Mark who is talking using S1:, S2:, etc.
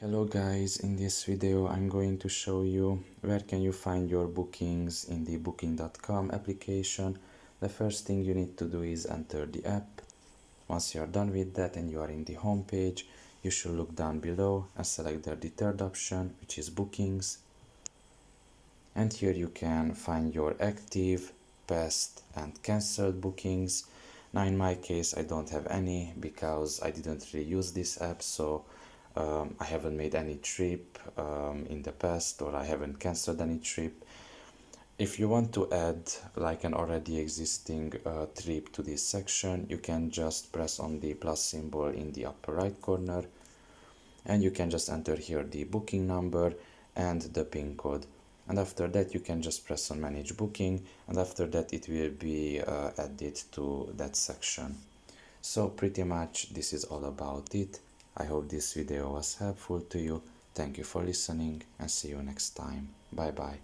S1: Hello guys, in this video I'm going to show you where can you find your bookings in the booking.com application. The first thing you need to do is enter the app. Once you are done with that and you are in the home page, you should look down below and select there the third option, which is bookings. And here you can find your active, past and cancelled bookings. Now in my case I don't have any because I didn't really use this app, so I haven't made any trip in the past, or I haven't cancelled any trip. If you want to add like an already existing trip to this section, you can just press on the plus symbol in the upper right corner and you can just enter here the booking number and the PIN code. And after that you can just press on manage booking, and after that it will be added to that section. So pretty much this is all about it. I hope this video was helpful to you. Thank you for listening and see you next time. Bye bye.